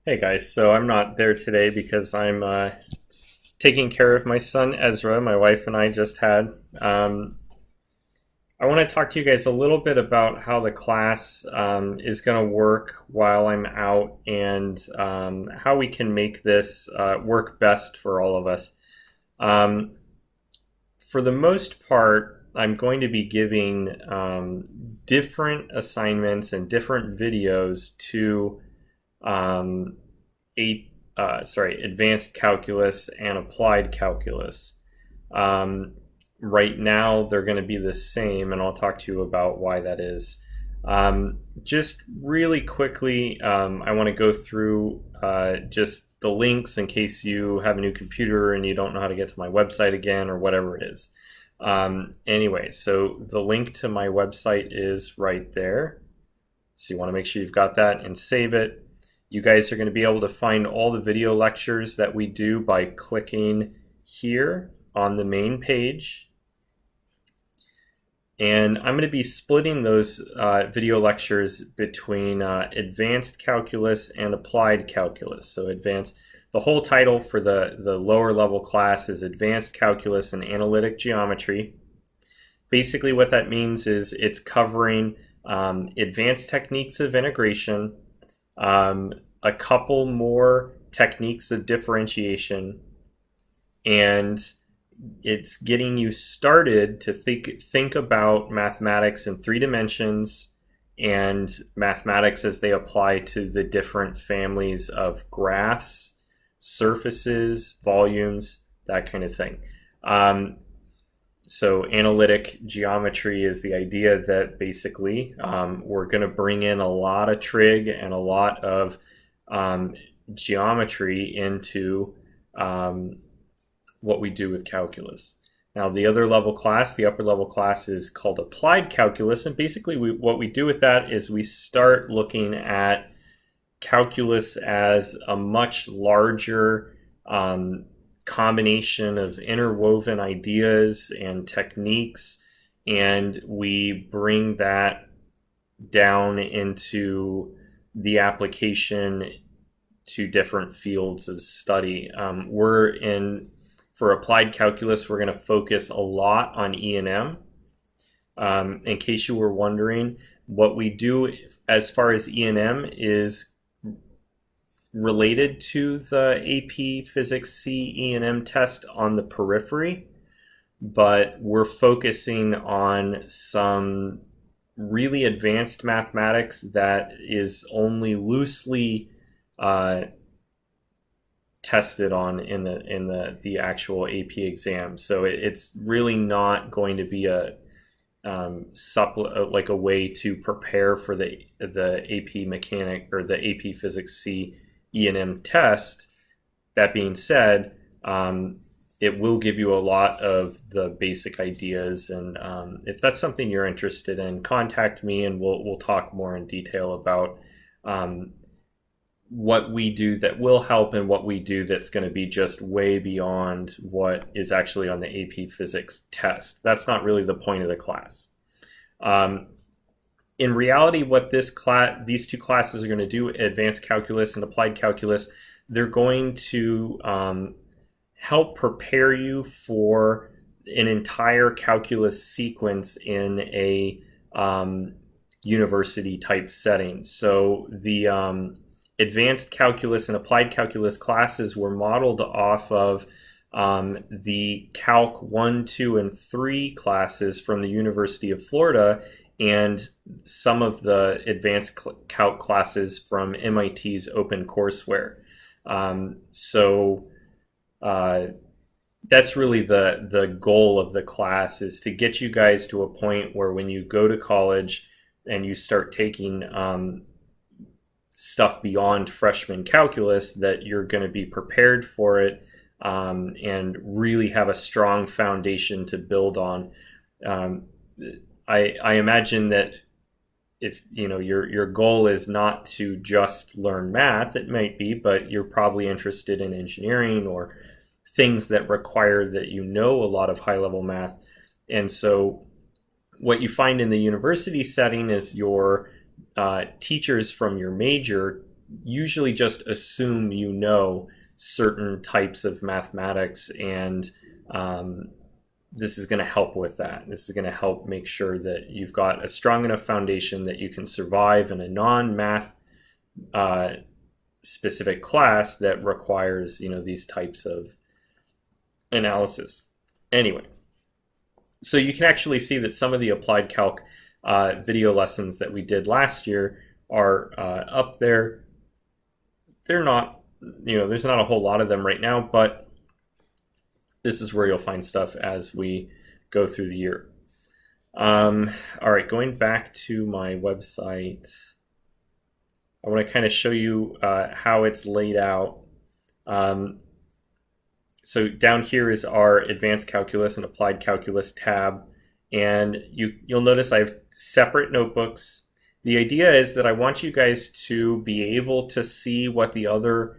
Hey guys, so I'm not there today because I'm taking care of my son Ezra. My wife and I just had. Um, I want to talk to you guys a little bit about how the class is going to work while I'm out and how we can make this work best for all of us. Um, for the most part, I'm going to be giving different assignments and different videos to um, advanced calculus and applied calculus. Um, right now, they're going to be the same, and I'll talk to you about why that is. Just really quickly, I want to go through just the links in case you have a new computer and you don't know how to get to my website again or whatever it is. Anyway, so the link to my website is right there. So you want to make sure you've got that and save it. You guys are going to be able to find all the video lectures that we do by clicking here on the main page. And I'm going to be splitting those video lectures between advanced calculus and applied calculus. So the whole title for the lower level class is Advanced Calculus and Analytic Geometry. Basically what that means is it's covering advanced techniques of integration, a couple more techniques of differentiation, and it's getting you started to think about mathematics in 3 dimensions and mathematics as they apply to the different families of graphs, surfaces, volumes, that kind of thing. So analytic geometry is the idea that basically we're going to bring in a lot of trig and a lot of geometry into what we do with calculus. Now the upper level class is called applied calculus, and basically what we do with that is we start looking at calculus as a much larger combination of interwoven ideas and techniques, and we bring that down into the application to different fields of study. For applied calculus, we're going to focus a lot on E&M. In case you were wondering, what we do as far as E&M is related to the AP Physics C E&M test on the periphery, but we're focusing on some really advanced mathematics that is only loosely tested on in the actual AP exam. So it's really not going to be a like a way to prepare for the AP Mechanic or the AP Physics C E&M test. That being said, it will give you a lot of the basic ideas, and if that's something you're interested in, contact me and we'll talk more in detail about what we do that will help and what we do that's going to be just way beyond what is actually on the AP Physics test. That's not really the point of the class. In reality, what these two classes are going to do, advanced calculus and applied calculus, they're going to help prepare you for an entire calculus sequence in a university type setting. So the advanced calculus and applied calculus classes were modeled off of the Calc 1, 2, and 3 classes from the University of Florida and some of the advanced calc classes from MIT's OpenCourseWare. That's really the goal of the class, is to get you guys to a point where when you go to college and you start taking stuff beyond freshman calculus, that you're going to be prepared for it and really have a strong foundation to build on. I imagine that if your goal is not to just learn math, it might be, but you're probably interested in engineering or things that require that you know a lot of high-level math. And so what you find in the university setting is your teachers from your major usually just assume you know certain types of mathematics, and this is going to help with that. This is going to help make sure that you've got a strong enough foundation that you can survive in a non-math specific class that requires, these types of analysis. Anyway, so you can actually see that some of the applied calc video lessons that we did last year are up there. They're not, there's not a whole lot of them right now, but this is where you'll find stuff as we go through the year. All right, going back to my website, I want to kind of show you how it's laid out. So down here is our Advanced Calculus and Applied Calculus tab, and you'll notice I have separate notebooks. The idea is that I want you guys to be able to see what the other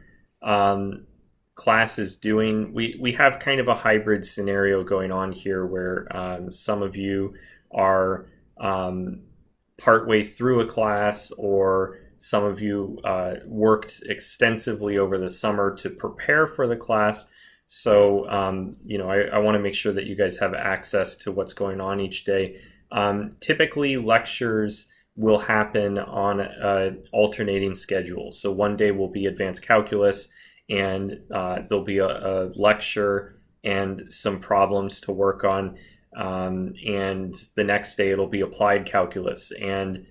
class is doing. We have kind of a hybrid scenario going on here where some of you are partway through a class, or some of you worked extensively over the summer to prepare for the class. So, I want to make sure that you guys have access to what's going on each day. Typically, lectures will happen on an alternating schedule. So one day will be Advanced Calculus, and there'll be a lecture and some problems to work on. And the next day it'll be Applied Calculus. And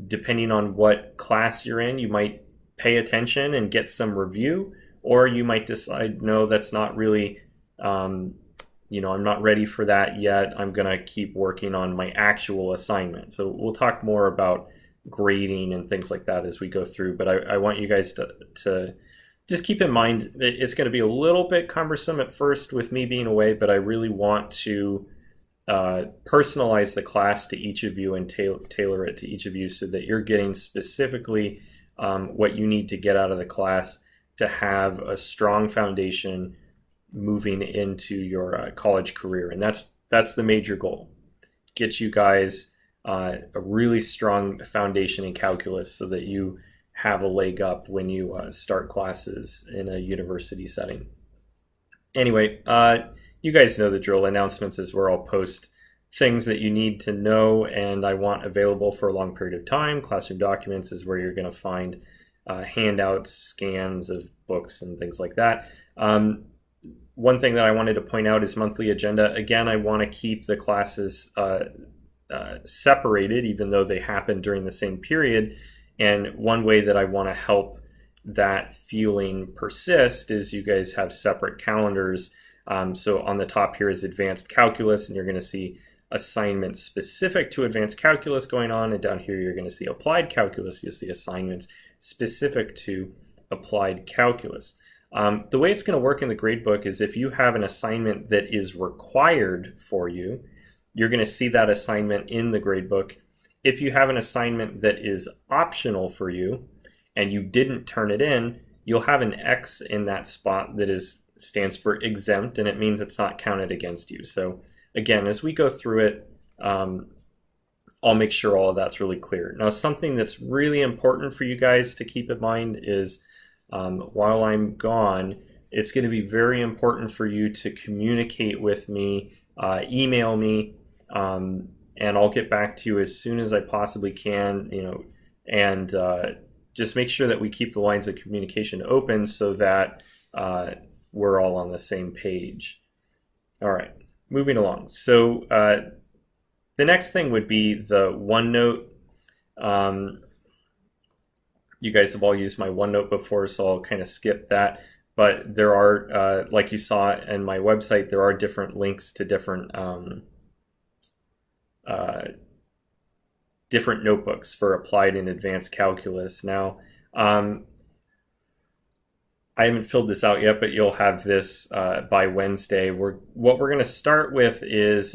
depending on what class you're in, you might pay attention and get some review, or you might decide, no, that's not really, I'm not ready for that yet. I'm going to keep working on my actual assignment. So we'll talk more about grading and things like that as we go through. But I want you guys to just keep in mind that it's going to be a little bit cumbersome at first with me being away, but I really want to personalize the class to each of you and tailor it to each of you so that you're getting specifically what you need to get out of the class to have a strong foundation moving into your college career. And that's the major goal. Get you guys a really strong foundation in calculus so that you have a leg up when you start classes in a university setting. Anyway, you guys know the drill. Announcements is where I'll post things that you need to know and I want available for a long period of time. Classroom documents is where you're going to find handouts, scans of books, and things like that. One thing that I wanted to point out is monthly agenda. Again, I want to keep the classes separated, even though they happen during the same period. And one way that I want to help that feeling persist is you guys have separate calendars. So on the top here is Advanced Calculus, and you're going to see assignments specific to Advanced Calculus going on. And down here, you're going to see Applied Calculus. You'll see assignments specific to Applied Calculus. The way it's going to work in the gradebook is if you have an assignment that is required for you, you're going to see that assignment in the gradebook. If you have an assignment that is optional for you and you didn't turn it in, you'll have an X in that spot that stands for exempt, and it means it's not counted against you. So again, as we go through it, I'll make sure all of that's really clear. Now, something that's really important for you guys to keep in mind is while I'm gone, it's going to be very important for you to communicate with me, email me, and I'll get back to you as soon as I possibly can, and just make sure that we keep the lines of communication open so that we're all on the same page. All right, moving along. So the next thing would be the OneNote. You guys have all used my OneNote before, so I'll kind of skip that. But there are, like you saw in my website, there are different links to different notebooks for applied and advanced calculus. Now, I haven't filled this out yet, but you'll have this by Wednesday. What we're going to start with is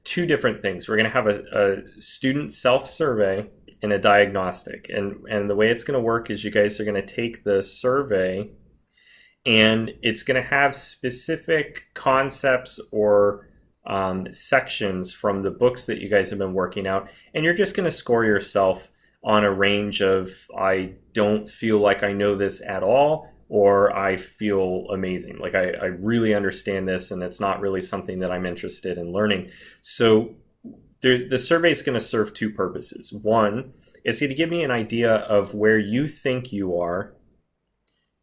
two different things. We're going to have a student self-survey and a diagnostic. And the way it's going to work is you guys are going to take the survey and it's going to have specific concepts or sections from the books that you guys have been working out. And you're just going to score yourself on a range of I don't feel like I know this at all, or I feel amazing. Like I really understand this and it's not really something that I'm interested in learning. So the survey is going to serve two purposes. One, it's going to give me an idea of where you think you are.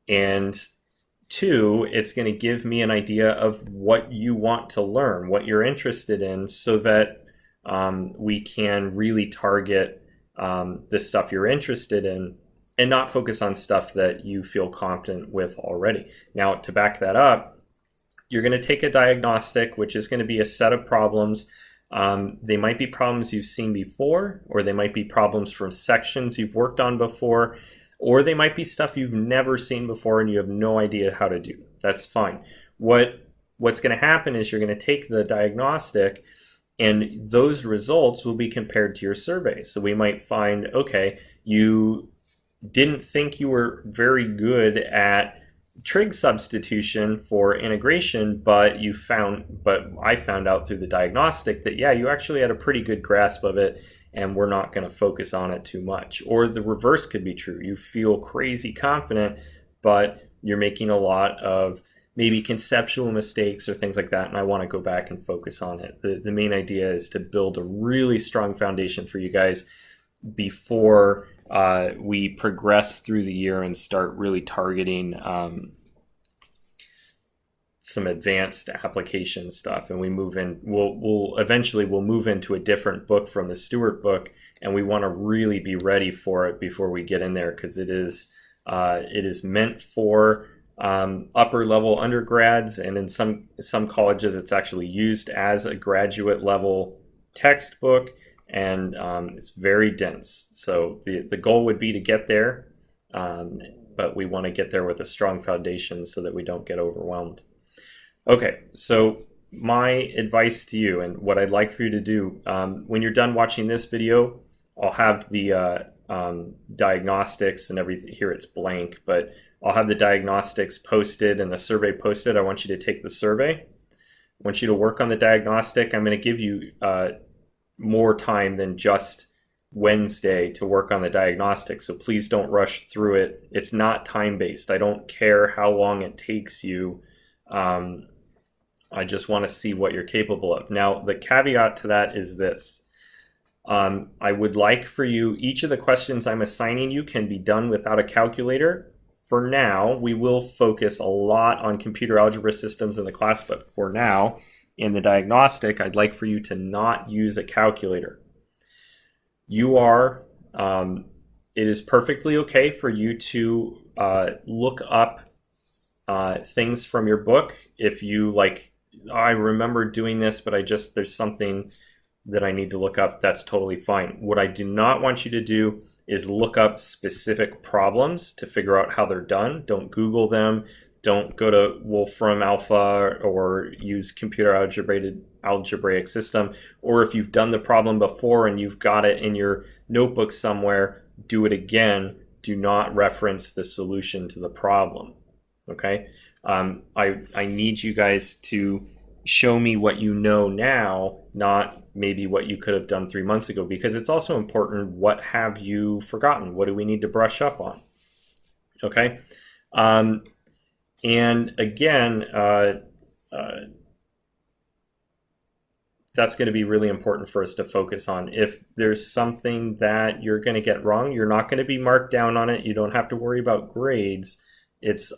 And two, it's going to give me an idea of what you want to learn, what you're interested in, so that we can really target the stuff you're interested in and not focus on stuff that you feel confident with already. Now, to back that up, you're going to take a diagnostic, which is going to be a set of problems. They might be problems you've seen before, or they might be problems from sections you've worked on before, or they might be stuff you've never seen before and you have no idea how to do. That's fine. What's going to happen is you're going to take the diagnostic and those results will be compared to your survey. So we might find, okay, you didn't think you were very good at trig substitution for integration, but I found out through the diagnostic that, yeah, you actually had a pretty good grasp of it, and we're not going to focus on it too much. Or the reverse could be true. You feel crazy confident, but you're making a lot of maybe conceptual mistakes or things like that, and I want to go back and focus on it. The main idea is to build a really strong foundation for you guys before we progress through the year and start really targeting some advanced application stuff. And we move in, we'll eventually move into a different book from the Stewart book, and we want to really be ready for it before we get in there, because it is meant for upper level undergrads, and in some colleges it's actually used as a graduate level textbook, and it's very dense. So the goal would be to get there, but we want to get there with a strong foundation so that we don't get overwhelmed. Okay, so my advice to you and what I'd like for you to do, when you're done watching this video, I'll have the diagnostics and everything. Here it's blank, but I'll have the diagnostics posted and the survey posted. I want you to take the survey. I want you to work on the diagnostic. I'm going to give you more time than just Wednesday to work on the diagnostic, so please don't rush through it. It's not time-based. I don't care how long it takes you. I just want to see what you're capable of. Now, the caveat to that is this. I would like for you, each of the questions I'm assigning you can be done without a calculator. For now, we will focus a lot on computer algebra systems in the class, but for now, in the diagnostic, I'd like for you to not use a calculator. It is perfectly okay for you to look up things from your book. If you like, I remember doing this, but there's something that I need to look up, that's totally fine. What I do not want you to do is look up specific problems to figure out how they're done. Don't Google them. Don't go to Wolfram Alpha or use computer algebraic system. Or if you've done the problem before and you've got it in your notebook somewhere, do it again. Do not reference the solution to the problem. Okay? I need you guys to show me what you know now, not maybe what you could have done 3 months ago, because it's also important, what have you forgotten? What do we need to brush up on? Okay? And again, that's going to be really important for us to focus on. If there's something that you're going to get wrong, you're not going to be marked down on it. You don't have to worry about grades.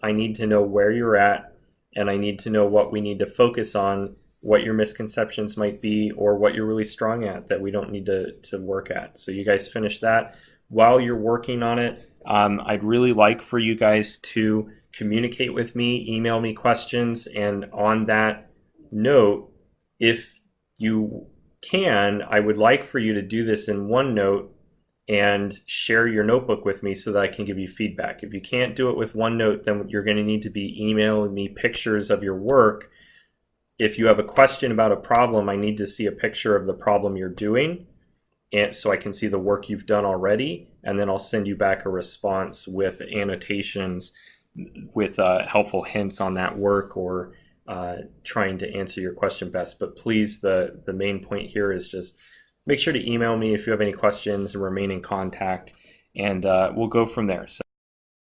I need to know where you're at, and I need to know what we need to focus on, what your misconceptions might be, or what you're really strong at that we don't need to work at. So you guys finish that. While you're working on it, I'd really like for you guys to communicate with me, email me questions, and on that note, if you can, I would like for you to do this in OneNote and share your notebook with me so that I can give you feedback. If you can't do it with OneNote, then you're going to need to be emailing me pictures of your work. If you have a question about a problem, I need to see a picture of the problem you're doing, and so I can see the work you've done already, and then I'll send you back a response with annotations with helpful hints on that work, or trying to answer your question best. But please, the main point here is just make sure to email me if you have any questions and remain in contact, and we'll go from there. So